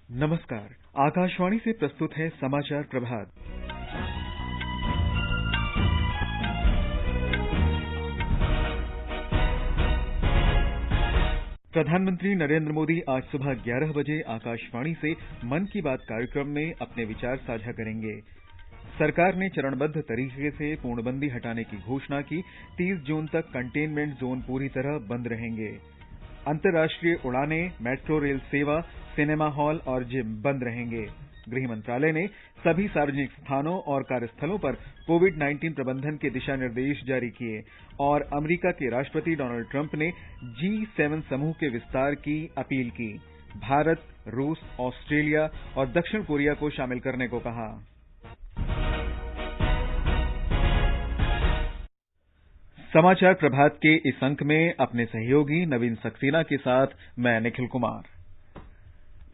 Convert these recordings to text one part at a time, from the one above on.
नमस्कार, आकाशवाणी से प्रस्तुत है समाचार प्रभात। प्रधानमंत्री नरेंद्र मोदी आज सुबह 11 बजे आकाशवाणी से मन की बात कार्यक्रम में अपने विचार साझा करेंगे। सरकार ने चरणबद्ध तरीके से पूर्णबंदी हटाने की घोषणा की। 30 जून तक कंटेनमेंट जोन पूरी तरह बंद रहेंगे। अंतर्राष्ट्रीय उड़ानें, मेट्रो रेल सेवा, सिनेमा हॉल और जिम बंद रहेंगे। गृह मंत्रालय ने सभी सार्वजनिक स्थानों और कार्यस्थलों पर कोविड-19 प्रबंधन के दिशा निर्देश जारी किए और अमेरिका के राष्ट्रपति डोनाल्ड ट्रंप ने G7 समूह के विस्तार की अपील की। भारत, रूस, ऑस्ट्रेलिया और दक्षिण कोरिया को शामिल करने को कहा। समाचार प्रभात के इस अंक में अपने सहयोगी नवीन सक्सेना के साथ मैं निखिल कुमार।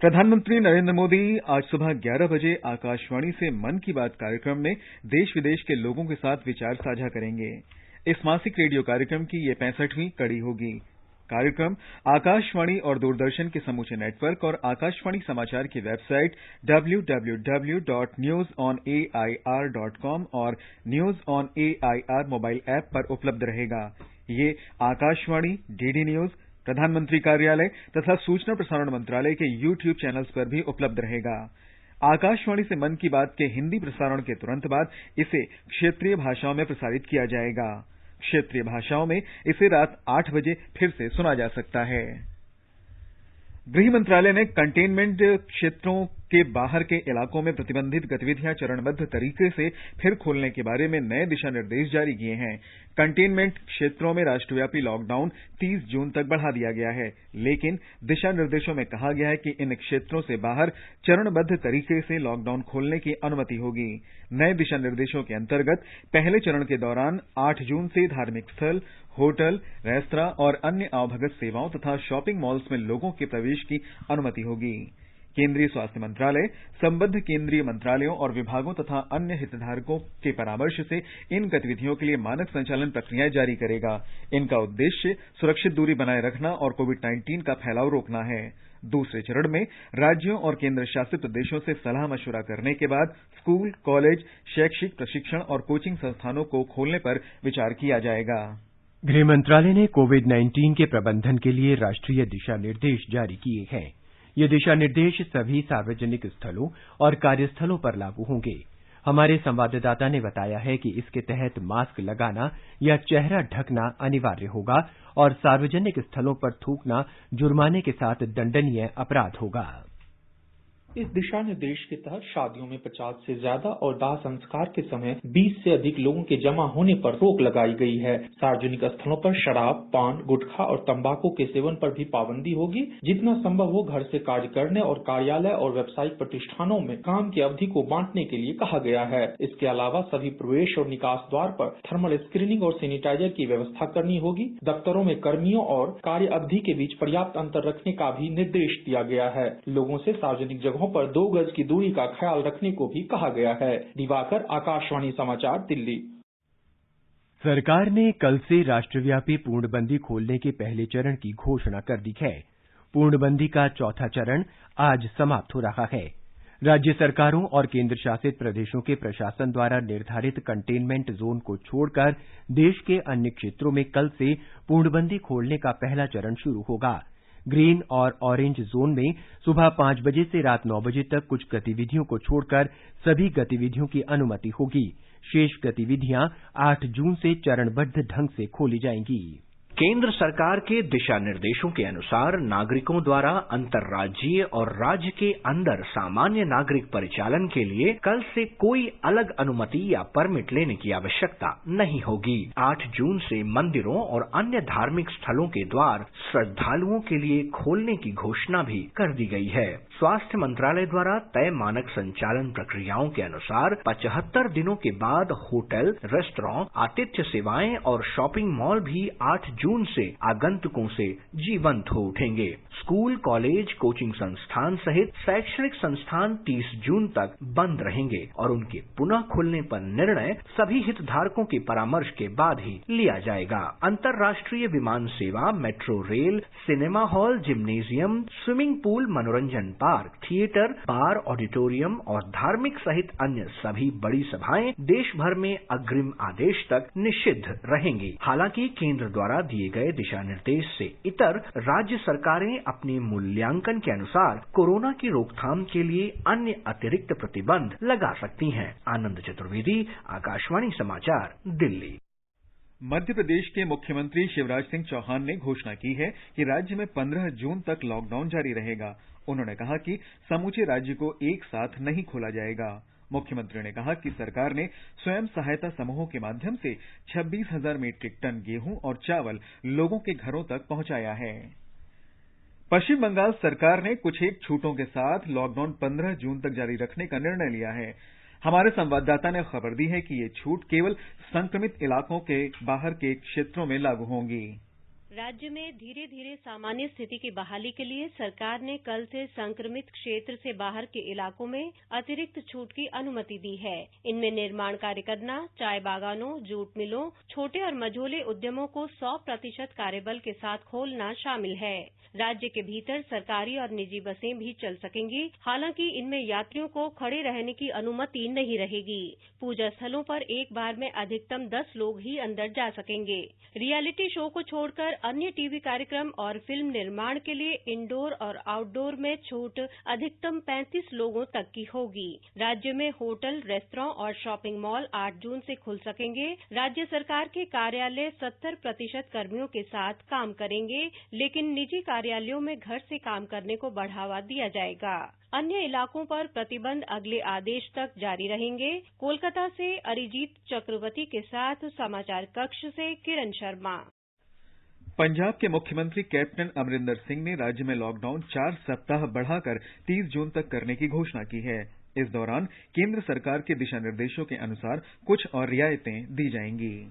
प्रधानमंत्री नरेंद्र मोदी आज सुबह 11 बजे आकाशवाणी से मन की बात कार्यक्रम में देश विदेश के लोगों के साथ विचार साझा करेंगे। इस मासिक रेडियो कार्यक्रम की ये 65वीं कड़ी होगी। कार्यक्रम आकाशवाणी और दूरदर्शन के समूचे नेटवर्क और आकाशवाणी समाचार की वेबसाइट www.newsonair.com और news on AIR mobile app पर उपलब्ध रहेगा। ये आकाशवाणी, डीडी न्यूज, प्रधानमंत्री कार्यालय तथा सूचना प्रसारण मंत्रालय के YouTube चैनल्स पर भी उपलब्ध रहेगा। आकाशवाणी से मन की बात के हिंदी प्रसारण के तुरंत बाद इसे क्षेत्रीय भाषाओं में प्रसारित किया जाएगा। क्षेत्रीय भाषाओं में इसे रात 8 बजे फिर से सुना जा सकता है। गृह मंत्रालय ने कंटेनमेंट क्षेत्रों के बाहर के इलाकों में प्रतिबंधित गतिविधियां चरणबद्ध तरीके से फिर खोलने के बारे में नए दिशा निर्देश जारी किए हैं। कंटेनमेंट क्षेत्रों में राष्ट्रव्यापी लॉकडाउन 30 जून तक बढ़ा दिया गया है, लेकिन दिशा निर्देशों में कहा गया है कि इन क्षेत्रों से बाहर चरणबद्ध तरीके से लॉकडाउन खोलने की अनुमति होगी। नए दिशा निर्देशों के अंतर्गत पहले चरण के दौरान 8 जून से धार्मिक स्थल, होटल, रेस्तरां और अन्य आवभगत सेवाओं तथा शॉपिंग मॉल्स में लोगों के प्रवेश की अनुमति होगी। केंद्रीय स्वास्थ्य मंत्रालय संबद्ध केंद्रीय मंत्रालयों और विभागों तथा अन्य हितधारकों के परामर्श से इन गतिविधियों के लिए मानक संचालन प्रक्रियाएं जारी करेगा। इनका उद्देश्य सुरक्षित दूरी बनाए रखना और कोविड-19 का फैलाव रोकना है। दूसरे चरण में राज्यों और केंद्र शासित प्रदेशों से सलाह मशवरा करने के बाद स्कूल, कॉलेज, शैक्षिक प्रशिक्षण और कोचिंग संस्थानों को खोलने पर विचार किया जाएगा। गृह मंत्रालय ने कोविड-19 के प्रबंधन के लिए राष्ट्रीय दिशा निर्देश जारी किए हैं। ये दिशा निर्देश सभी सार्वजनिक स्थलों और कार्यस्थलों पर लागू होंगे। हमारे संवाददाता ने बताया है कि इसके तहत मास्क लगाना या चेहरा ढकना अनिवार्य होगा और सार्वजनिक स्थलों पर थूकना जुर्माने के साथ दंडनीय अपराध होगा। इस दिशा निर्देश के तहत शादियों में 50 से ज्यादा और दाह संस्कार के समय 20 से अधिक लोगों के जमा होने पर रोक लगाई गई है। सार्वजनिक स्थलों पर शराब, पान, गुटखा और तंबाकू के सेवन पर भी पाबंदी होगी। जितना संभव हो घर से कार्य करने और कार्यालय और व्यावसायिक प्रतिष्ठानों में काम की अवधि को बांटने के लिए कहा गया है। इसके अलावा सभी प्रवेश और निकास द्वार पर थर्मल स्क्रीनिंग और सैनिटाइजर की व्यवस्था करनी होगी। दफ्तरों में कर्मियों और कार्य अवधि के बीच पर्याप्त अंतर रखने का भी निर्देश दिया गया है। लोगों से सार्वजनिक जगहों पर 2 गज की दूरी का ख्याल रखने को भी कहा गया है। दिवाकर, आकाशवाणी समाचार, दिल्ली। सरकार ने कल से राष्ट्रव्यापी पूर्णबंदी खोलने के पहले चरण की घोषणा कर दी है। पूर्णबंदी का चौथा चरण आज समाप्त हो रहा है। राज्य सरकारों और केंद्र शासित प्रदेशों के प्रशासन द्वारा निर्धारित कंटेनमेंट जोन को छोड़कर देश के अन्य क्षेत्रों में कल से पूर्णबंदी खोलने का पहला चरण शुरू होगा। ग्रीन और ऑरेंज जोन में सुबह 5 बजे से रात 9 बजे तक कुछ गतिविधियों को छोड़कर सभी गतिविधियों की अनुमति होगी। शेष गतिविधियां 8 जून से चरणबद्ध ढंग से खोली जाएंगी। केंद्र सरकार के दिशा निर्देशों के अनुसार नागरिकों द्वारा अंतर्राज्यीय और राज्य के अंदर सामान्य नागरिक परिचालन के लिए कल से कोई अलग अनुमति या परमिट लेने की आवश्यकता नहीं होगी। 8 जून से मंदिरों और अन्य धार्मिक स्थलों के द्वार श्रद्धालुओं के लिए खोलने की घोषणा भी कर दी गई है। स्वास्थ्य मंत्रालय द्वारा तय मानक संचालन प्रक्रियाओं के अनुसार 75 दिनों के बाद होटल, रेस्टोरेंट, आतिथ्य सेवाएं और शॉपिंग मॉल भी 8 जून से आगंतुकों से जीवंत हो उठेंगे। स्कूल, कॉलेज, कोचिंग संस्थान सहित शैक्षणिक संस्थान 30 जून तक बंद रहेंगे और उनके पुनः खुलने पर निर्णय सभी हितधारकों के परामर्श के बाद ही लिया जाएगा। अंतर्राष्ट्रीय विमान सेवा, metro rail, cinema hall, gymnasium, swimming pool, मनोरंजन पार्क, थिएटर, बार, ऑडिटोरियम और धार्मिक सहित अन्य सभी बड़ी सभाएं देश भर में अग्रिम आदेश तक निषिद्ध रहेंगी। हालांकि केंद्र द्वारा दिए गए दिशा निर्देश से इतर राज्य सरकारें अपने मूल्यांकन के अनुसार कोरोना की रोकथाम के लिए अन्य अतिरिक्त प्रतिबंध लगा सकती हैं। आनंद चतुर्वेदी, आकाशवाणी समाचार, दिल्ली। मध्य प्रदेश के मुख्यमंत्री शिवराज सिंह चौहान ने घोषणा की है कि राज्य में 15 जून तक लॉकडाउन जारी रहेगा। उन्होंने कहा कि समूचे राज्य को एक साथ नहीं खोला जाएगा। मुख्यमंत्री ने कहा कि सरकार ने स्वयं सहायता समूहों के माध्यम से 26,000 मीट्रिक टन गेहूं और चावल लोगों के घरों तक पहुंचाया है। पश्चिम बंगाल सरकार ने कुछ एक छूटों के साथ लॉकडाउन 15 जून तक जारी रखने का निर्णय लिया है। हमारे संवाददाता ने खबर दी है कि ये छूट केवल संक्रमित इलाकों के बाहर के क्षेत्रों में लागू होंगी। राज्य में धीरे धीरे सामान्य स्थिति की बहाली के लिए सरकार ने कल से संक्रमित क्षेत्र से बाहर के इलाकों में अतिरिक्त छूट की अनुमति दी है। इनमें निर्माण कार्य करना, चाय बागानों, जूट मिलों, छोटे और मझोले उद्यमों को 100% कार्यबल के साथ खोलना शामिल है। राज्य के भीतर सरकारी और निजी बसें भी चल सकेंगी। हालांकि इनमें यात्रियों को खड़े रहने की अनुमति नहीं रहेगी। पूजा स्थलों पर एक बार में अधिकतम 10 लोग ही अंदर जा सकेंगे। रियलिटी शो को छोड़कर अन्य टीवी कार्यक्रम और फिल्म निर्माण के लिए इंडोर और आउटडोर में छूट अधिकतम 35 लोगों तक की होगी। राज्य में होटल, रेस्तरां और शॉपिंग मॉल 8 जून से खुल सकेंगे। राज्य सरकार के कार्यालय 70% कर्मियों के साथ काम करेंगे, लेकिन निजी कार्यालयों में घर से काम करने को बढ़ावा दिया जाएगा। अन्य इलाकों पर प्रतिबंध अगले आदेश तक जारी रहेंगे। कोलकाता से अरिजीत चक्रवर्ती के साथ समाचार कक्ष से किरण शर्मा। पंजाब के मुख्यमंत्री कैप्टन अमरिंदर सिंह ने राज्य में लॉकडाउन 4 सप्ताह बढ़ाकर 30 जून तक करने की घोषणा की है। इस दौरान केंद्र सरकार के दिशा निर्देशों के अनुसार कुछ और रियायतें दी जाएंगी।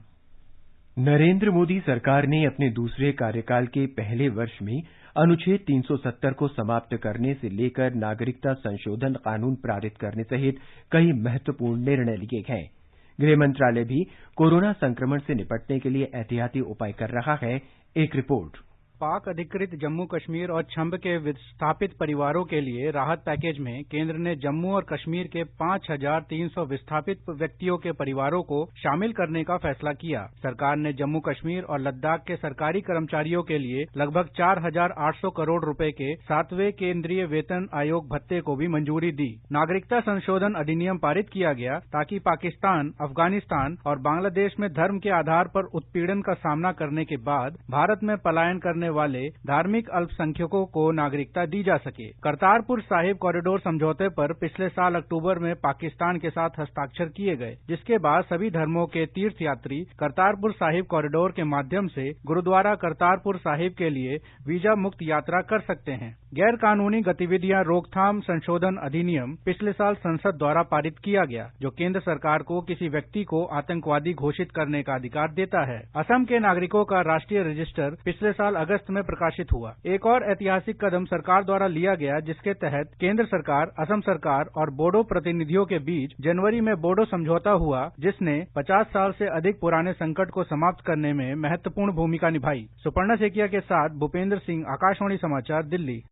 नरेंद्र मोदी सरकार ने अपने दूसरे कार्यकाल के पहले वर्ष में अनुच्छेद 370 को समाप्त करने से लेकर नागरिकता संशोधन कानून पारित करने सहित कई महत्वपूर्ण निर्णय लिए हैं। गृह मंत्रालय भी कोरोना संक्रमण से निपटने के लिए एहतियाती उपाय कर रहा है। एक रिपोर्ट। पाक अधिकृत जम्मू कश्मीर और छंब के विस्थापित परिवारों के लिए राहत पैकेज में केंद्र ने जम्मू और कश्मीर के 5,300 विस्थापित व्यक्तियों के परिवारों को शामिल करने का फैसला किया। सरकार ने जम्मू कश्मीर और लद्दाख के सरकारी कर्मचारियों के लिए लगभग 4,800 करोड़ रुपए के 7वें केंद्रीय वेतन आयोग भत्ते को भी मंजूरी दी। नागरिकता संशोधन अधिनियम पारित किया गया ताकि पाकिस्तान, अफगानिस्तान और बांग्लादेश में धर्म के आधार पर उत्पीड़न का सामना करने के बाद भारत में पलायन करने वाले धार्मिक अल्पसंख्यकों को नागरिकता दी जा सके। करतारपुर साहिब कॉरिडोर समझौते पर पिछले साल अक्टूबर में पाकिस्तान के साथ हस्ताक्षर किए गए, जिसके बाद सभी धर्मों के तीर्थयात्री करतारपुर साहिब कॉरिडोर के माध्यम से गुरुद्वारा करतारपुर साहिब के लिए वीजा मुक्त यात्रा कर सकते हैं। गैर कानूनी गतिविधियां रोकथाम संशोधन अधिनियम पिछले साल संसद द्वारा पारित किया गया, जो केंद्र सरकार को किसी व्यक्ति को आतंकवादी घोषित करने का अधिकार देता है। असम के नागरिकों का राष्ट्रीय रजिस्टर पिछले साल अगस्त में प्रकाशित हुआ। एक और ऐतिहासिक कदम सरकार द्वारा लिया गया, जिसके तहत केंद्र सरकार, असम सरकार और बोडो प्रतिनिधियों के बीच जनवरी में बोडो समझौता हुआ, जिसने 50 साल से अधिक पुराने संकट को समाप्त करने में महत्वपूर्ण भूमिका निभाई। सुपर्णा सेकिया के साथ भूपेंद्र सिंह, आकाशवाणी समाचार, दिल्ली।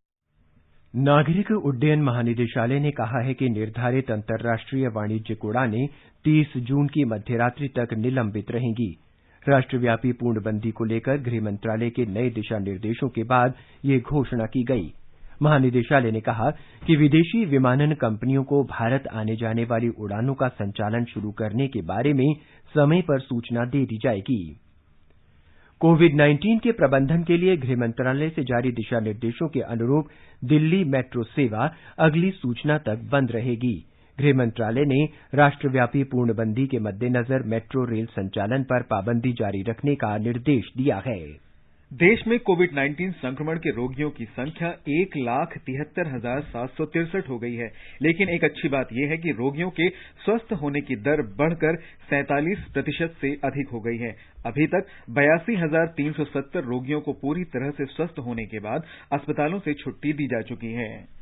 नागरिक उड्डयन महानिदेशालय ने कहा है कि निर्धारित अंतर्राष्ट्रीय वाणिज्यिक उड़ानें 30 जून की मध्यरात्रि तक निलंबित रहेंगी। राष्ट्रव्यापी पूर्णबंदी को लेकर गृह मंत्रालय के नए दिशा निर्देशों के बाद ये घोषणा की गई। महानिदेशालय ने कहा कि विदेशी विमानन कंपनियों को भारत आने जाने वाली उड़ानों का संचालन शुरू करने के बारे में समय पर सूचना दे दी जाएगी। कोविड-19 के प्रबंधन के लिए गृह मंत्रालय से जारी दिशा निर्देशों के अनुरूप दिल्ली मेट्रो सेवा अगली सूचना तक बंद रहेगी। गृह मंत्रालय ने राष्ट्रव्यापी पूर्णबंदी के मद्देनजर मेट्रो रेल संचालन पर पाबंदी जारी रखने का निर्देश दिया है। देश में कोविड-19 संक्रमण के रोगियों की संख्या 1,73,763 हो गई है, लेकिन एक अच्छी बात यह है कि रोगियों के स्वस्थ होने की दर बढ़कर 47% से अधिक हो गई है। अभी तक 82,370 रोगियों को पूरी तरह से स्वस्थ होने के बाद अस्पतालों से छुट्टी दी जा चुकी है।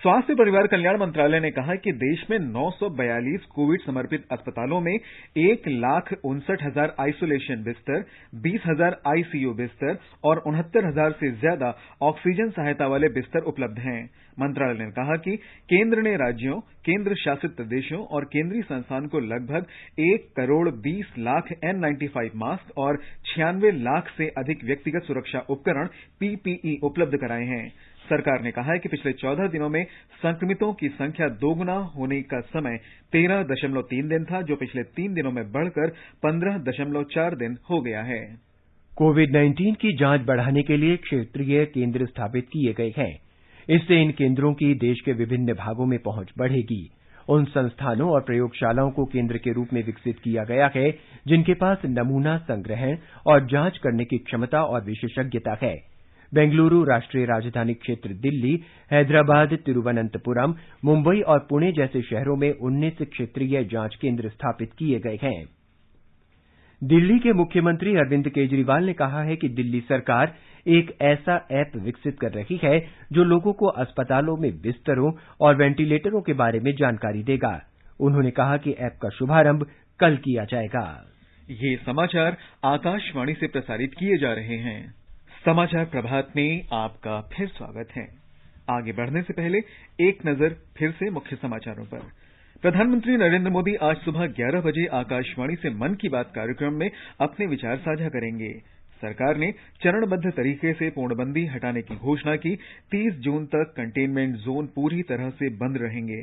स्वास्थ्य परिवार कल्याण मंत्रालय ने कहा कि देश में 942 कोविड समर्पित अस्पतालों में 1,59,000 आइसोलेशन बिस्तर, 20,000 आईसीयू बिस्तर और 69,000 से ज्यादा ऑक्सीजन सहायता वाले बिस्तर उपलब्ध हैं। मंत्रालय ने कहा कि केंद्र ने राज्यों, केंद्र शासित प्रदेशों और केंद्रीय संस्थान को लगभग 1,20,00,000 N95 मास्क और 96 लाख से अधिक व्यक्तिगत सुरक्षा उपकरण PPE उपलब्ध कराए हैं। सरकार ने कहा है कि पिछले 14 दिनों में संक्रमितों की संख्या दोगुना होने का समय 13.3 दिन था, जो पिछले 3 दिनों में बढ़कर 15.4 दिन हो गया है। कोविड-19 की जांच बढ़ाने के लिए क्षेत्रीय केंद्र स्थापित किए गए हैं। इससे इन केंद्रों की देश के विभिन्न भागों में पहुंच बढ़ेगी। उन संस्थानों और प्रयोगशालाओं को केंद्र के रूप में विकसित किया गया है जिनके पास नमूना संग्रहण और जांच करने की क्षमता और विशेषज्ञता है। बेंगलुरु, राष्ट्रीय राजधानी क्षेत्र दिल्ली, हैदराबाद, तिरुवनंतपुरम, मुंबई और पुणे जैसे शहरों में 19 क्षेत्रीय जांच केंद्र स्थापित किए गए हैं। दिल्ली के मुख्यमंत्री अरविंद केजरीवाल ने कहा है कि दिल्ली सरकार एक ऐसा ऐप विकसित कर रही है जो लोगों को अस्पतालों में बिस्तरों और वेंटिलेटरों के बारे में जानकारी देगा। उन्होंने कहा कि ऐप का शुभारंभ कल किया जाएगा। ये समाचार आकाशवाणी से प्रसारित किए जा रहे हैं। समाचार प्रभात में आपका फिर स्वागत है। आगे बढ़ने से पहले एक नजर फिर से मुख्य समाचारों पर। प्रधानमंत्री नरेंद्र मोदी आज सुबह 11 बजे आकाशवाणी से मन की बात कार्यक्रम में अपने विचार साझा करेंगे। सरकार ने चरणबद्ध तरीके से पूर्णबंदी हटाने की घोषणा की। 30 जून तक कंटेनमेंट जोन पूरी तरह से बंद रहेंगे।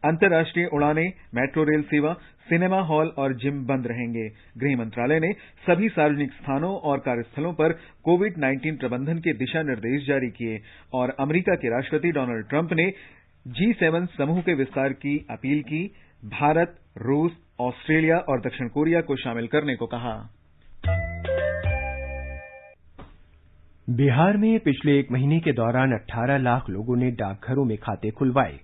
अंतर्राष्ट्रीय उड़ानें, मेट्रो रेल सेवा, सिनेमा हॉल और जिम बंद रहेंगे। गृह मंत्रालय ने सभी सार्वजनिक स्थानों और कार्यस्थलों पर कोविड-19 प्रबंधन के दिशा निर्देश जारी किए और अमेरिका के राष्ट्रपति डोनाल्ड ट्रंप ने G7 समूह के विस्तार की अपील की। भारत, रूस, ऑस्ट्रेलिया और दक्षिण कोरिया को शामिल करने को कहा। बिहार में पिछले एक महीने के दौरान 18 लाख लोगों ने डाकघरों में खाते खुलवाए।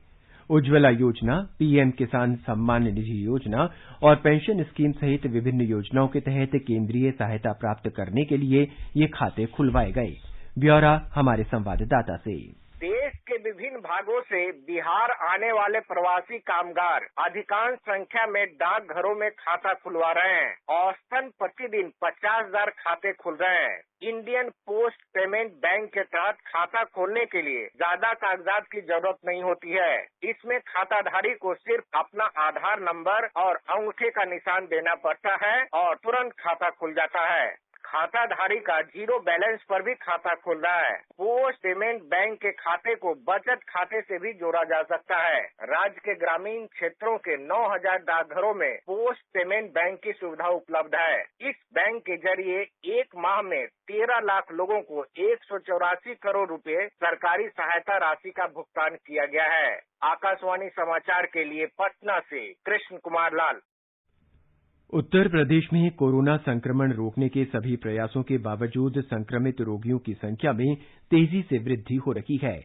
उज्ज्वला योजना, पीएम किसान सम्मान निधि योजना और पेंशन स्कीम सहित विभिन्न योजनाओं के तहत केंद्रीय सहायता प्राप्त करने के लिए ये खाते खुलवाए गए। ब्यौरा हमारे संवाददाता से। देश के विभिन्न भागों से बिहार आने वाले प्रवासी कामगार अधिकांश संख्या में डाकघरों में खाता खुलवा रहे हैं। औसतन प्रतिदिन 50,000 खाते खुल रहे हैं। इंडियन पोस्ट पेमेंट बैंक के तहत खाता खोलने के लिए ज्यादा कागजात की जरूरत नहीं होती है। इसमें खाताधारी को सिर्फ अपना आधार नंबर और अंगूठे का निशान देना पड़ता है और तुरंत खाता खुल जाता है। खाताधारी का जीरो बैलेंस पर भी खाता खुल रहा है। पोस्ट पेमेंट बैंक के खाते को बचत खाते से भी जोड़ा जा सकता है। राज्य के ग्रामीण क्षेत्रों के 9,000 डाकघरों में पोस्ट पेमेंट बैंक की सुविधा उपलब्ध है। इस बैंक के जरिए एक माह में 13 लाख लोगों को 184 करोड़ रुपए सरकारी सहायता राशि का भुगतान किया गया है। आकाशवाणी समाचार के लिए पटना से कृष्ण कुमार लाल। उत्तर प्रदेश में कोरोना संक्रमण रोकने के सभी प्रयासों के बावजूद संक्रमित रोगियों की संख्या में तेजी से वृद्धि हो रही है।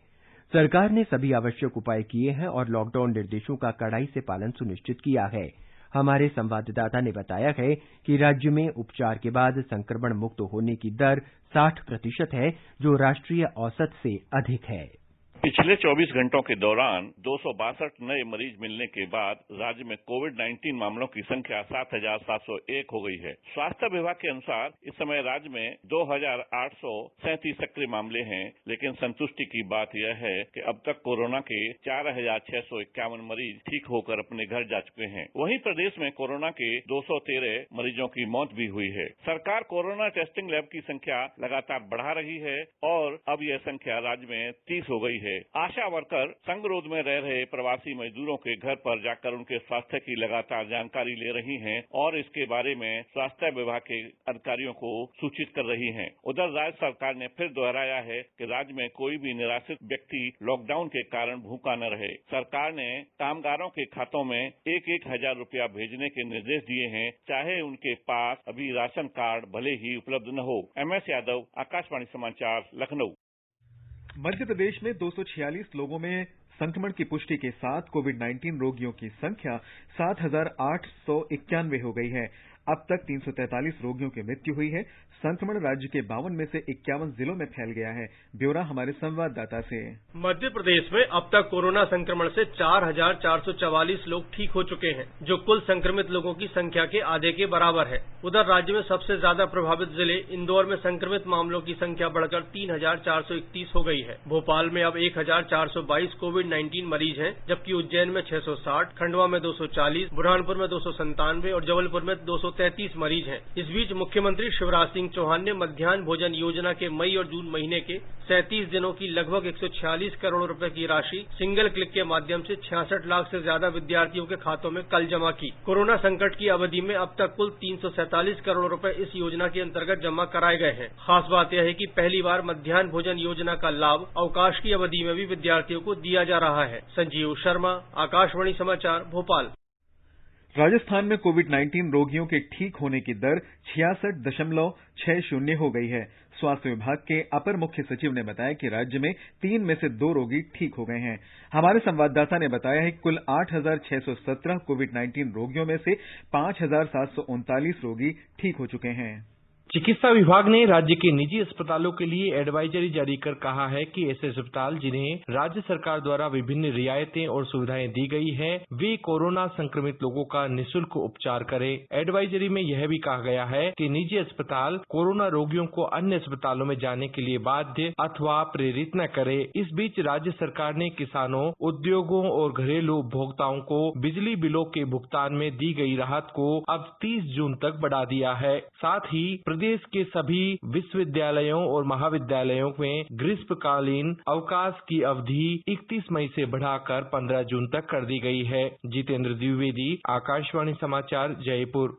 सरकार ने सभी आवश्यक उपाय किए हैं और लॉकडाउन निर्देशों का कड़ाई से पालन सुनिश्चित किया है। हमारे संवाददाता ने बताया है कि राज्य में उपचार के बाद संक्रमण मुक्त होने की दर 60% है, जो राष्ट्रीय औसत से अधिक है। पिछले 24 घंटों के दौरान 262 नए मरीज मिलने के बाद राज्य में कोविड-19 मामलों की संख्या 7,701 हो गई है। स्वास्थ्य विभाग के अनुसार इस समय राज्य में 2,837 सक्रिय मामले हैं, लेकिन संतुष्टि की बात यह है कि अब तक कोरोना के 4,651 मरीज ठीक होकर अपने घर जा चुके हैं। वहीं प्रदेश में कोरोना के 213 मरीजों की मौत भी हुई है। सरकार कोरोना टेस्टिंग लैब की संख्या लगातार बढ़ा रही है और अब यह संख्या राज्य में 30 हो गई है। आशा वर्कर संगरोध में रह रहे प्रवासी मजदूरों के घर पर जाकर उनके स्वास्थ्य की लगातार जानकारी ले रही हैं और इसके बारे में स्वास्थ्य विभाग के अधिकारियों को सूचित कर रही हैं। उधर राज्य सरकार ने फिर दोहराया है कि राज्य में कोई भी निराश्रित व्यक्ति लॉकडाउन के कारण भूखा न रहे। सरकार ने कामगारों के खातों में 1-1 हजार रुपया भेजने के निर्देश दिए हैं, चाहे उनके पास अभी राशन कार्ड भले ही उपलब्ध न हो। MS यादव, आकाशवाणी समाचार, लखनऊ। मध्य प्रदेश में 246 लोगों में संक्रमण की पुष्टि के साथ कोविड-19 रोगियों की संख्या 7,891 हो गई है। अब तक 343 रोगियों की मृत्यु हुई है। संक्रमण राज्य के 52 में से 51 जिलों में फैल गया है। ब्यौरा हमारे संवाददाता से। मध्य प्रदेश में अब तक कोरोना संक्रमण से 4,444 लोग ठीक हो चुके हैं, जो कुल संक्रमित लोगों की संख्या के आधे के बराबर है। उधर राज्य में सबसे ज्यादा प्रभावित जिले इंदौर में संक्रमित मामलों की संख्या बढ़कर 3,431 हो गई है। भोपाल में अब 1,422 कोविड-19 मरीज हैं, जबकि उज्जैन में 660, खंडवा में 240, बुरहानपुर में 297 और जबलपुर में 233 मरीज हैं। इस बीच मुख्यमंत्री शिवराज सिंह चौहान ने मध्याह्न भोजन योजना के मई और जून महीने के 37 दिनों की लगभग 146 करोड़ रुपए की राशि सिंगल क्लिक के माध्यम से 66 लाख से ज्यादा विद्यार्थियों के खातों में कल जमा की। कोरोना संकट की अवधि में अब तक कुल 347 करोड़ रुपए इस योजना के अंतर्गत जमा कराए गए हैं। खास बात यह है कि पहली बार मध्याह्न भोजन योजना का लाभ अवकाश की अवधि में भी विद्यार्थियों को दिया जा रहा है। संजीव शर्मा, आकाशवाणी समाचार, भोपाल। राजस्थान में कोविड-19 रोगियों के ठीक होने की दर 66.60 हो गई है। स्वास्थ्य विभाग के अपर मुख्य सचिव ने बताया कि राज्य में 3 में से 2 रोगी ठीक हो गए हैं। हमारे संवाददाता ने बताया है कि कुल 8,617 कोविड-19 रोगियों में से 5,739 रोगी ठीक हो चुके हैं। चिकित्सा विभाग ने राज्य के निजी अस्पतालों के लिए एडवाइजरी जारी कर कहा है कि ऐसे अस्पताल जिन्हें राज्य सरकार द्वारा विभिन्न रियायतें और सुविधाएं दी गई है, वे कोरोना संक्रमित लोगों का निःशुल्क उपचार करें। एडवाइजरी में यह भी कहा गया है कि निजी अस्पताल कोरोना रोगियों को अन्य अस्पतालों में जाने के लिए बाध्य अथवा प्रेरित न करे। इस बीच राज्य सरकार ने किसानों, उद्योगों और घरेलू उपभोक्ताओं को बिजली बिलों के भुगतान में दी गई राहत को अब 30 जून तक बढ़ा दिया है। साथ ही प्रदेश के सभी विश्वविद्यालयों और महाविद्यालयों में ग्रीष्मकालीन अवकाश की अवधि 31 मई से बढ़ाकर 15 जून तक कर दी गई है। जितेंद्र द्विवेदी, आकाशवाणी समाचार, जयपुर।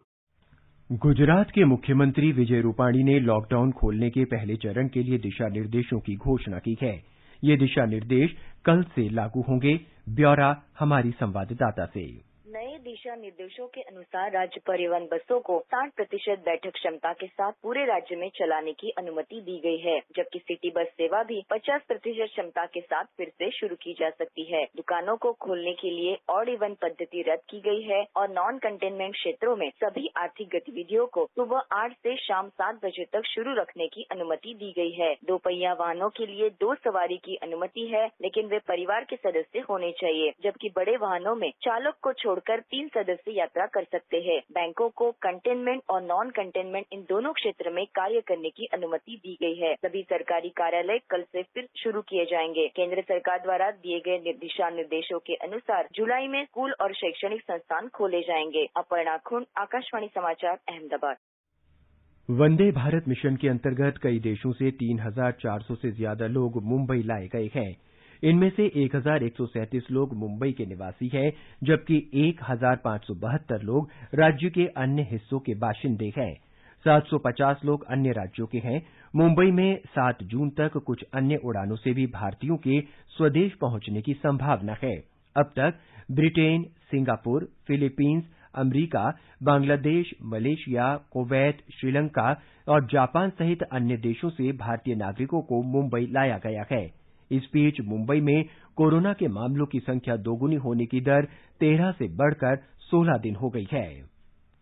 गुजरात के मुख्यमंत्री विजय रूपाणी ने लॉकडाउन खोलने के पहले चरण के लिए दिशा निर्देशों की घोषणा की है। ये दिशा निर्देश कल से लागू होंगे। ब्यौरा हमारी संवाददाता से। नए दिशा निर्देशों के अनुसार राज्य परिवहन बसों को 60% बैठक क्षमता के साथ पूरे राज्य में चलाने की अनुमति दी गई है, जबकि सिटी बस सेवा भी 50% क्षमता के साथ फिर से शुरू की जा सकती है। दुकानों को खोलने के लिए ऑड इवन पद्धति रद्द की गई है और नॉन कंटेनमेंट क्षेत्रों में सभी आर्थिक गतिविधियों को सुबह 8 से शाम 7 बजे तक शुरू रखने की अनुमति दी गई है। 2 पहिया वाहनों के लिए 2 सवारी की अनुमति है, लेकिन वे परिवार के सदस्य होने चाहिए, जबकि बड़े वाहनों में चालक को छोड़कर 3 सदस्य यात्रा कर सकते हैं। बैंकों को कंटेनमेंट और नॉन कंटेनमेंट इन दोनों क्षेत्र में कार्य करने की अनुमति दी गई है। सभी सरकारी कार्यालय कल से फिर शुरू किए जाएंगे। केंद्र सरकार द्वारा दिए गए दिशा निर्देशों के अनुसार जुलाई में स्कूल और शैक्षणिक संस्थान खोले जाएंगे। अपर्णा खुंड, आकाशवाणी समाचार, अहमदाबाद। वंदे भारत मिशन के अंतर्गत कई देशों से 3,400 से ज्यादा लोग मुंबई लाए गए हैं। इनमें से 1,137 लोग मुंबई के निवासी हैं, जबकि 1,572 लोग राज्य के अन्य हिस्सों के बाशिंदे हैं। 750 लोग अन्य राज्यों के हैं। मुंबई में 7 जून तक कुछ अन्य उड़ानों से भी भारतीयों के स्वदेश पहुंचने की संभावना है। अब तक ब्रिटेन, सिंगापुर, फिलीपींस, अमरीका, बांग्लादेश, मलेशिया, कुवैत, श्रीलंका और जापान सहित अन्य देशों से भारतीय नागरिकों को मुंबई लाया गया है। इस बीच मुंबई में कोरोना के मामलों की संख्या दोगुनी होने की दर 13 से बढ़कर 16 दिन हो गई है।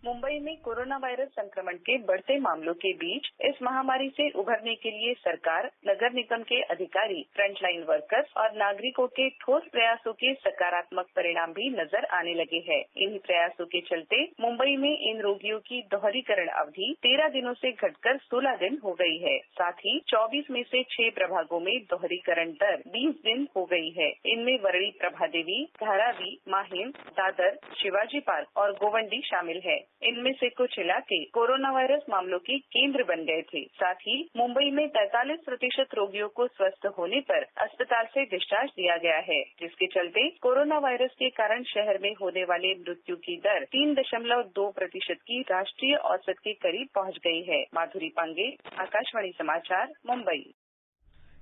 मुंबई में कोरोना वायरस संक्रमण के बढ़ते मामलों के बीच इस महामारी से उभरने के लिए सरकार, नगर निगम के अधिकारी, फ्रंटलाइन वर्कर्स और नागरिकों के ठोस प्रयासों के सकारात्मक परिणाम भी नजर आने लगे हैं। इन्हीं प्रयासों के चलते मुंबई में इन रोगियों की दोहरीकरण अवधि 13 दिनों से घटकर 16 दिन हो गई है। साथ ही 24 में से 6 प्रभागों में दोहरीकरण दर 20 दिन हो गई है। इनमें वरळी प्रभादेवी, धारावी, माहिम, दादर, शिवाजी पार्क और गोवंडी शामिल है। इनमें से कुछ इलाके कोरोना वायरस मामलों के केंद्र बन गए थे। साथ ही मुंबई में 43% रोगियों को स्वस्थ होने पर अस्पताल से डिस्चार्ज दिया गया है, जिसके चलते कोरोना वायरस के कारण शहर में होने वाले मृत्यु की दर 3.2% की राष्ट्रीय औसत के करीब पहुंच गई है। माधुरी पांगे, आकाशवाणी समाचार, मुंबई।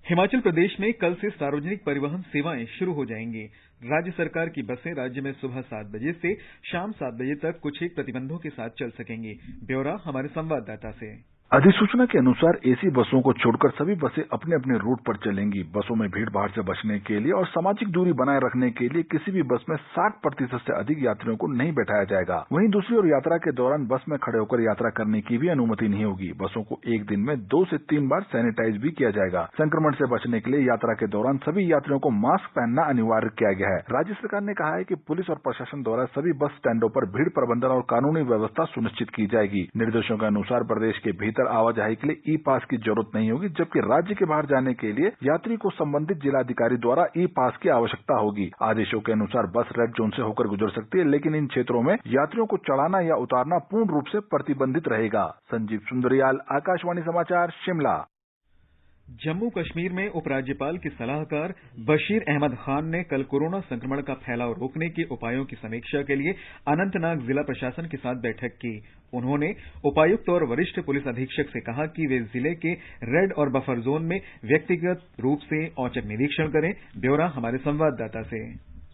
हिमाचल प्रदेश में कल से सार्वजनिक परिवहन सेवाएं शुरू हो जाएंगी। राज्य सरकार की बसें राज्य में सुबह 7 बजे से शाम 7 बजे तक कुछ एक प्रतिबंधों के साथ चल सकेंगी। ब्यौरा हमारे संवाददाता से। अधिसूचना के अनुसार एसी बसों को छोड़कर सभी बसें अपने अपने रूट पर चलेंगी। बसों में भीड़ भाड़ से बचने के लिए और सामाजिक दूरी बनाए रखने के लिए किसी भी बस में 60% से अधिक यात्रियों को नहीं बैठाया जाएगा। वहीं दूसरी ओर यात्रा के दौरान बस में खड़े होकर यात्रा करने की भी अनुमति नहीं होगी। बसों को एक दिन में 2 से 3 बार सैनिटाइज भी किया जाएगा। संक्रमण से बचने के लिए यात्रा के दौरान सभी यात्रियों को मास्क पहनना अनिवार्य किया गया है। राज्य सरकार ने कहा है कि पुलिस और प्रशासन द्वारा सभी बस स्टैंडों पर भीड़ प्रबंधन और कानूनी व्यवस्था सुनिश्चित की जाएगी। निर्देशों के अनुसार प्रदेश के भीतर आवाजाही के लिए ई पास की जरूरत नहीं होगी, जबकि राज्य के बाहर जाने के लिए यात्री को संबंधित जिलाधिकारी द्वारा ई पास की आवश्यकता होगी। आदेशों के अनुसार बस रेड जोन से होकर गुजर सकती है, लेकिन इन क्षेत्रों में यात्रियों को चढ़ाना या उतारना पूर्ण रूप से प्रतिबंधित रहेगा। संजीव सुंदरियाल, आकाशवाणी समाचार, शिमला। जम्मू कश्मीर में उपराज्यपाल के सलाहकार बशीर अहमद खान ने कल कोरोना संक्रमण का फैलाव रोकने के उपायों की समीक्षा के लिए अनंतनाग जिला प्रशासन के साथ बैठक की। उन्होंने उपायुक्त और वरिष्ठ पुलिस अधीक्षक से कहा कि वे जिले के रेड और बफर जोन में व्यक्तिगत रूप से औचक निरीक्षण करें। ब्यौरा हमारे संवाददाता से।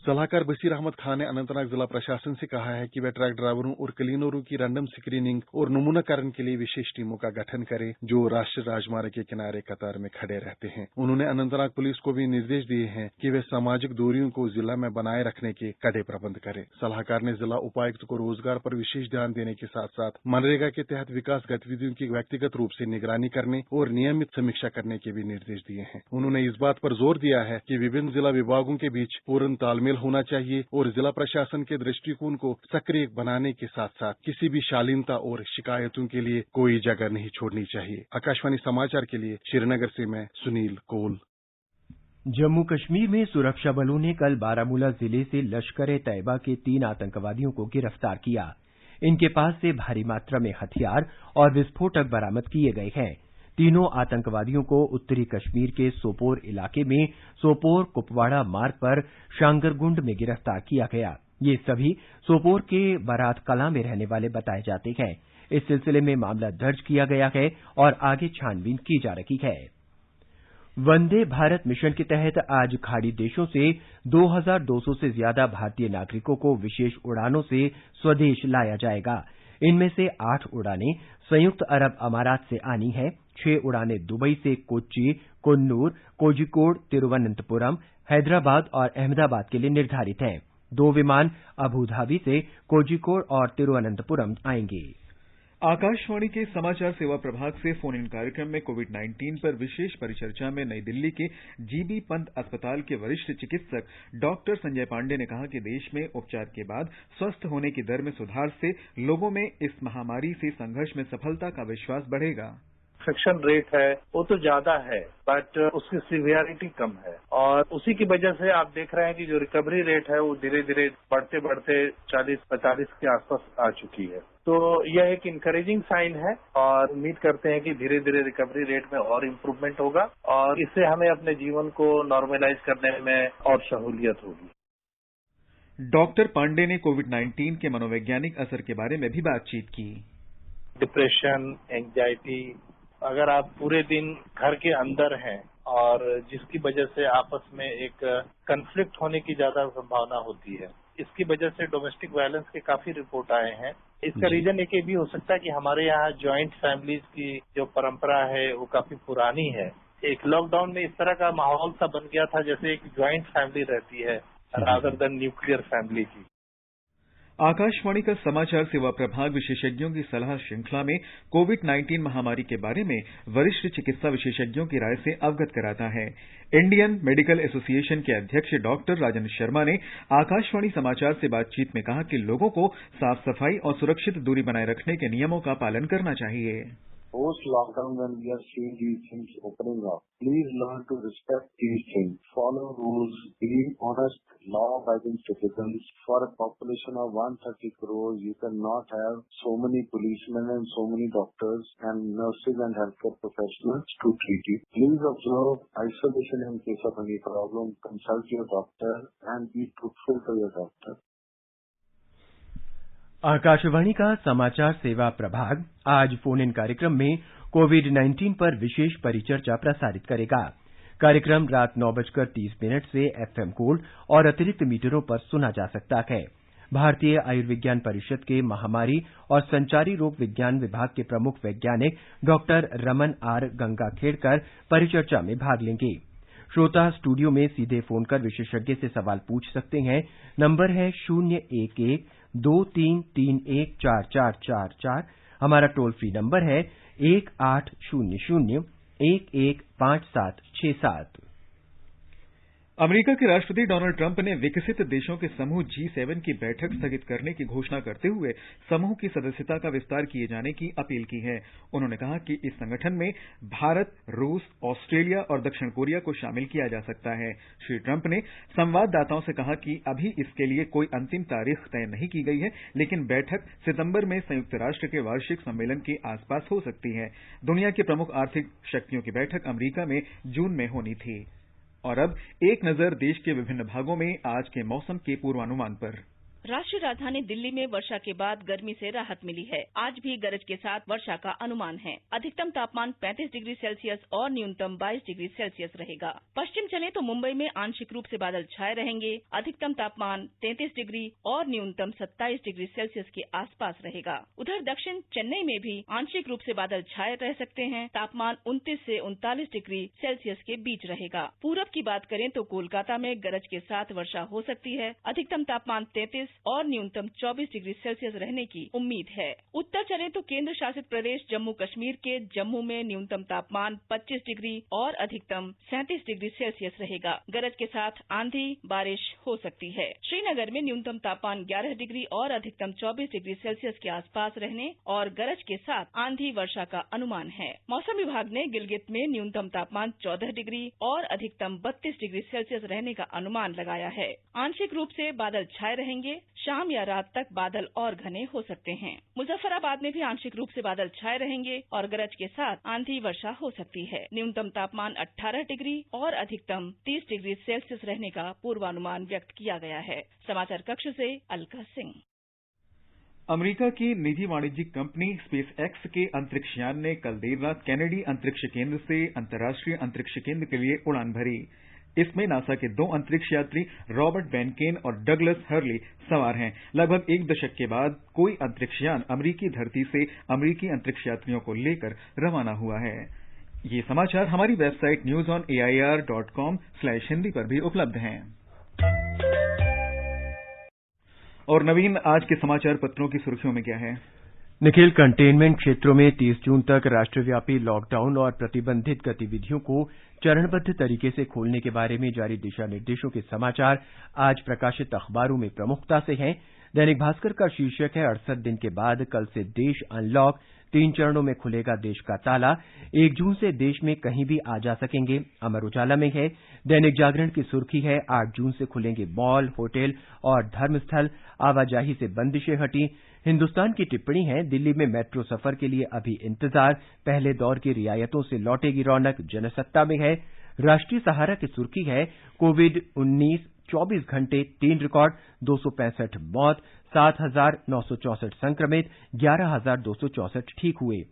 सलाहकार बशीर अहमद खान ने अनंतनाग जिला प्रशासन से कहा है कि वे ट्रक ड्राइवरों और क्लीनरों की रैंडम स्क्रीनिंग और नमूनाकरण के लिए विशेष टीमों का गठन करें, जो राष्ट्रीय राजमार्ग के किनारे कतार में खड़े रहते हैं। उन्होंने अनंतनाग पुलिस को भी निर्देश दिए हैं कि वे सामाजिक दूरियों को जिला में बनाए रखने के कड़े प्रबंध करें। सलाहकार ने जिला उपायुक्त को रोजगार पर विशेष ध्यान देने के साथ साथ मनरेगा के तहत विकास गतिविधियों की व्यक्तिगत रूप से निगरानी करने और नियमित समीक्षा करने के भी निर्देश दिए हैं। उन्होंने इस बात पर जोर दिया है कि विभिन्न जिला विभागों के बीच पूर्ण तालमेल होना चाहिए और जिला प्रशासन के दृष्टिकोण को सक्रिय बनाने के साथ साथ किसी भी शालीनता और शिकायतों के लिए कोई जगह नहीं छोड़नी चाहिए। आकाशवाणी समाचार के लिए श्रीनगर से मैं सुनील कोल। जम्मू कश्मीर में सुरक्षा बलों ने कल बारामूला जिले से लश्कर-ए-तैयबा के 3 आतंकवादियों को गिरफ्तार किया। इनके पास से भारी मात्रा में हथियार और विस्फोटक बरामद किए गए हैं। तीनों आतंकवादियों को उत्तरी कश्मीर के सोपोर इलाके में सोपोर कुपवाड़ा मार्ग पर शांगरगुंड में गिरफ्तार किया गया। ये सभी सोपोर के बारात कला में रहने वाले बताए जाते हैं। इस सिलसिले में मामला दर्ज किया गया है और आगे छानबीन की जा रही है। वंदे भारत मिशन के तहत आज खाड़ी देशों से 2200 से ज्यादा भारतीय नागरिकों को विशेष उड़ानों से स्वदेश लाया जाएगा। इनमें से 8 उड़ानें संयुक्त अरब अमारात से आनी हैं। 6 उड़ानें दुबई से कोच्चि, कुन्नूर, कोझिकोड, तिरुवनंतपुरम, हैदराबाद और अहमदाबाद के लिए निर्धारित हैं। 2 विमान अबू धाबी से कोझिकोड और तिरुवनंतपुरम आएंगे। आकाशवाणी के समाचार सेवा प्रभाग से फोन इन कार्यक्रम में कोविड-19 पर विशेष परिचर्चा में नई दिल्ली के जीबी पंत अस्पताल के वरिष्ठ चिकित्सक डॉक्टर संजय पांडे ने कहा कि देश में उपचार के बाद स्वस्थ होने की दर में सुधार से लोगों में इस महामारी से संघर्ष में सफलता का विश्वास बढ़ेगा। इन्फेक्शन रेट है वो तो ज्यादा है, बट उसकी सिवियरिटी कम है और उसी की वजह से आप देख रहे हैं कि जो रिकवरी रेट है वो धीरे धीरे बढ़ते बढ़ते 40-45 के आसपास आ चुकी है। तो यह एक इनकरेजिंग साइन है और उम्मीद करते हैं कि धीरे धीरे रिकवरी रेट में और इम्प्रूवमेंट होगा और इससे हमें अपने जीवन को नॉर्मलाइज करने में और सहूलियत होगी। डॉक्टर पांडे ने कोविड-19 के मनोवैज्ञानिक असर के बारे में भी बातचीत की। डिप्रेशन, एंजाइटी, अगर आप पूरे दिन घर के अंदर हैं और जिसकी वजह से आपस में एक कन्फ्लिक्ट होने की ज्यादा संभावना होती है, इसकी वजह से डोमेस्टिक वायलेंस के काफी रिपोर्ट आए हैं। इसका रीजन एक ये भी हो सकता है कि हमारे यहाँ ज्वाइंट फैमिलीज की जो परंपरा है वो काफी पुरानी है। एक लॉकडाउन में इस तरह का माहौल सा बन गया था जैसे एक ज्वाइंट फैमिली रहती है रादर देन न्यूक्लियर फैमिली की। आकाशवाणी का समाचार सेवा प्रभाग विशेषज्ञों की सलाह श्रृंखला में कोविड-19 महामारी के बारे में वरिष्ठ चिकित्सा विशेषज्ञों की राय से अवगत कराता है। इंडियन मेडिकल एसोसिएशन के अध्यक्ष डॉक्टर राजन शर्मा ने आकाशवाणी समाचार से बातचीत में कहा कि लोगों को साफ सफाई और सुरक्षित दूरी बनाए रखने के नियमों का पालन करना चाहिए। Post-lockdown, when we are seeing these things opening up, please learn to respect these things. Follow rules. Be honest, law-abiding citizens. For a population of 130 crores, you cannot have so many policemen and so many doctors and nurses and healthcare professionals to treat you. Please observe isolation in case of any problem. Consult your doctor and be truthful to your doctor. Akashvani का समाचार सेवा प्रभाग आज phone in कार्यक्रम में कोविड-19 पर विशेष परिचर्चा प्रसारित करेगा। कार्यक्रम रात 9:30 से एफएम गोल्ड और अतिरिक्त मीटरों पर सुना जा सकता है। भारतीय आयुर्विज्ञान परिषद के महामारी और संचारी रोग विज्ञान विभाग के प्रमुख वैज्ञानिक डॉक्टर रमन आर गंगाखेड़कर परिचर्चा में भाग लेंगे। श्रोता स्टूडियो में सीधे फोन कर विशेषज्ञ से सवाल पूछ सकते हैं। नंबर है 011-2331-4444। हमारा टोल फ्री नंबर है 1800-115767। अमेरिका के राष्ट्रपति डोनाल्ड ट्रंप ने विकसित देशों के समूह G7 की बैठक स्थगित करने की घोषणा करते हुए समूह की सदस्यता का विस्तार किए जाने की अपील की है। उन्होंने कहा कि इस संगठन में भारत, रूस, ऑस्ट्रेलिया और दक्षिण कोरिया को शामिल किया जा सकता है। श्री ट्रंप ने संवाददाताओं से कहा कि अभी इसके लिए कोई अंतिम तारीख तय नहीं की गई है, लेकिन बैठक सितंबर में संयुक्त राष्ट्र के वार्षिक सम्मेलन के आसपास हो सकती है। दुनिया की प्रमुख आर्थिक शक्तियों की बैठक अमेरिका में जून में होनी थी। और अब एक नजर देश के विभिन्न भागों में आज के मौसम के पूर्वानुमान पर। राष्ट्रीय राजधानी दिल्ली में वर्षा के बाद गर्मी से राहत मिली है। आज भी गरज के साथ वर्षा का अनुमान है। अधिकतम तापमान 35 डिग्री सेल्सियस और न्यूनतम 22 डिग्री सेल्सियस रहेगा। पश्चिम चले तो मुंबई में आंशिक रूप से बादल छाए रहेंगे। अधिकतम तापमान 33 डिग्री और न्यूनतम 27 डिग्री सेल्सियस के आसपास रहेगा। उधर दक्षिण चेन्नई में भी आंशिक रूप से बादल छाए रह सकते हैं। तापमान 29 से 39 डिग्री सेल्सियस के बीच रहेगा। पूरब की बात करें तो कोलकाता में गरज के साथ वर्षा हो सकती है। अधिकतम तापमान 33 और न्यूनतम 24 डिग्री सेल्सियस रहने की उम्मीद है। उत्तर चले तो केंद्र शासित प्रदेश जम्मू कश्मीर के जम्मू में न्यूनतम तापमान 25 डिग्री और अधिकतम 37 डिग्री सेल्सियस रहेगा। गरज के साथ आंधी बारिश हो सकती है। श्रीनगर में न्यूनतम तापमान 11 डिग्री और अधिकतम 24 डिग्री सेल्सियस के आसपास रहने और गरज के साथ आंधी वर्षा का अनुमान है। मौसम विभाग ने गिलगित में न्यूनतम तापमान 14 डिग्री और अधिकतम 32 डिग्री सेल्सियस रहने का अनुमान लगाया है। आंशिक रूप से बादल छाए रहेंगे। शाम या रात तक बादल और घने हो सकते हैं। मुजफ्फराबाद में भी आंशिक रूप से बादल छाए रहेंगे और गरज के साथ आंधी वर्षा हो सकती है। न्यूनतम तापमान 18 डिग्री और अधिकतम 30 डिग्री सेल्सियस रहने का पूर्वानुमान व्यक्त किया गया है। समाचार कक्ष से अलका सिंह। अमेरिका की निजी वाणिज्यिक कंपनी स्पेस एक्स के अंतरिक्ष यान ने कल देर रात केनेडी अंतरिक्ष केंद्र से अंतर्राष्ट्रीय अंतरिक्ष केंद्र के लिए उड़ान भरी। इसमें नासा के 2 अंतरिक्ष यात्री रॉबर्ट बेनकेन और डगलस हर्ली सवार हैं। लगभग एक दशक के बाद कोई अंतरिक्ष यान अमेरिकी धरती से अमेरिकी अंतरिक्ष यात्रियों को लेकर रवाना हुआ है। ये समाचार हमारी वेबसाइट newsonair.com/hindi पर भी उपलब्ध हैं। और नवीन, आज के समाचार पत्रों की सुर्खियों में क्या है? निखिल, कंटेनमेंट क्षेत्रों में 30 जून तक राष्ट्रव्यापी लॉकडाउन और प्रतिबंधित गतिविधियों को चरणबद्ध तरीके से खोलने के बारे में जारी दिशा निर्देशों के समाचार आज प्रकाशित अखबारों में प्रमुखता से हैं। दैनिक भास्कर का शीर्षक है 68 दिन के बाद कल से देश अनलॉक, 3 चरणों में खुलेगा देश का ताला, 1 जून से देश में कहीं भी आ जा सकेंगे। अमर उजाला में है। दैनिक जागरण की सुर्खी है 8 जून से खुलेंगे मॉल, होटल और धर्मस्थल, आवाजाही से बंदिशें हटी। हिंदुस्तान की टिप्पणी है दिल्ली में मेट्रो सफर के लिए अभी इंतजार, पहले दौर की रियायतों से लौटेगी रौनक। जनसत्ता में है। राष्ट्रीय सहारा की सुर्खी है कोविड-19 24 घंटे 3 रिकॉर्ड, 265 मौत, 7,964 संक्रमित, 11,264 ठीक हुए।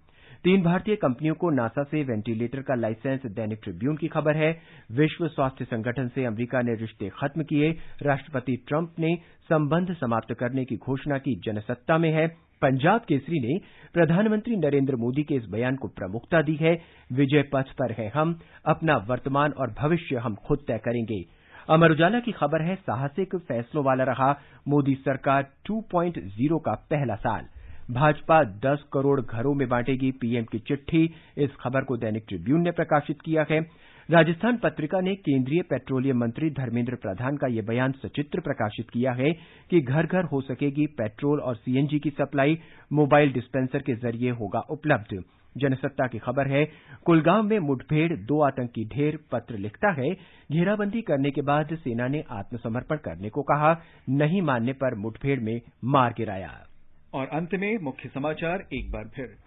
3 भारतीय कंपनियों को नासा से वेंटिलेटर का लाइसेंस। दैनिक ट्रिब्यून की खबर है विश्व स्वास्थ्य संगठन से अमेरिका ने रिश्ते खत्म किए, राष्ट्रपति ट्रंप ने संबंध समाप्त करने की घोषणा की। जनसत्ता में है। पंजाब केसरी ने प्रधानमंत्री नरेंद्र मोदी के इस बयान को प्रमुखता दी है। विजय पथ पर है हम, अपना वर्तमान और भविष्य हम खुद तय करेंगे। अमर उजाला की खबर है साहसिक फैसलों वाला रहा मोदी सरकार 2.0 का पहला साल, भाजपा 10 करोड़ घरों में बांटेगी पीएम की चिट्ठी। इस खबर को दैनिक ट्रिब्यून ने प्रकाशित किया है। राजस्थान पत्रिका ने केंद्रीय पेट्रोलियम मंत्री धर्मेंद्र प्रधान का यह बयान सचित्र प्रकाशित किया है कि घर घर हो सकेगी पेट्रोल और सीएनजी की सप्लाई, मोबाइल डिस्पेंसर के जरिए होगा उपलब्ध। जनसत्ता की खबर है कुलगाम में मुठभेड़, 2 आतंकी ढेर। पत्र लिखता है घेराबंदी करने के बाद सेना ने आत्मसमर्पण करने को कहा, नहीं मानने पर मुठभेड़ में मार गिराया। और अंत में मुख्य समाचार एक बार फिर।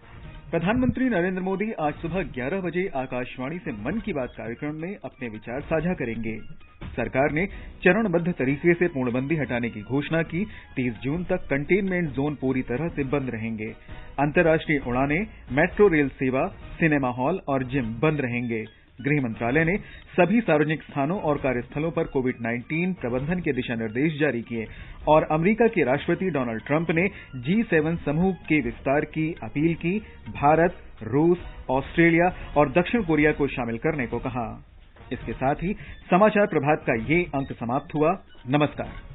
प्रधानमंत्री नरेंद्र मोदी आज सुबह 11 बजे आकाशवाणी से मन की बात कार्यक्रम में अपने विचार साझा करेंगे। सरकार ने चरणबद्ध तरीके से पूर्णबंदी हटाने की घोषणा की। 30 जून तक कंटेनमेंट जोन पूरी तरह से बंद रहेंगे। अंतर्राष्ट्रीय उड़ानें, मेट्रो रेल सेवा, सिनेमा हॉल और जिम बंद रहेंगे। गृह मंत्रालय ने सभी सार्वजनिक स्थानों और कार्यस्थलों पर कोविड-19 प्रबंधन के दिशा निर्देश जारी किए और अमेरिका के राष्ट्रपति डोनाल्ड ट्रंप ने G7 समूह के विस्तार की अपील की। भारत, रूस, ऑस्ट्रेलिया और दक्षिण कोरिया को शामिल करने को कहा। इसके साथ ही समाचार प्रभात का ये अंक समाप्त हुआ। नमस्कार।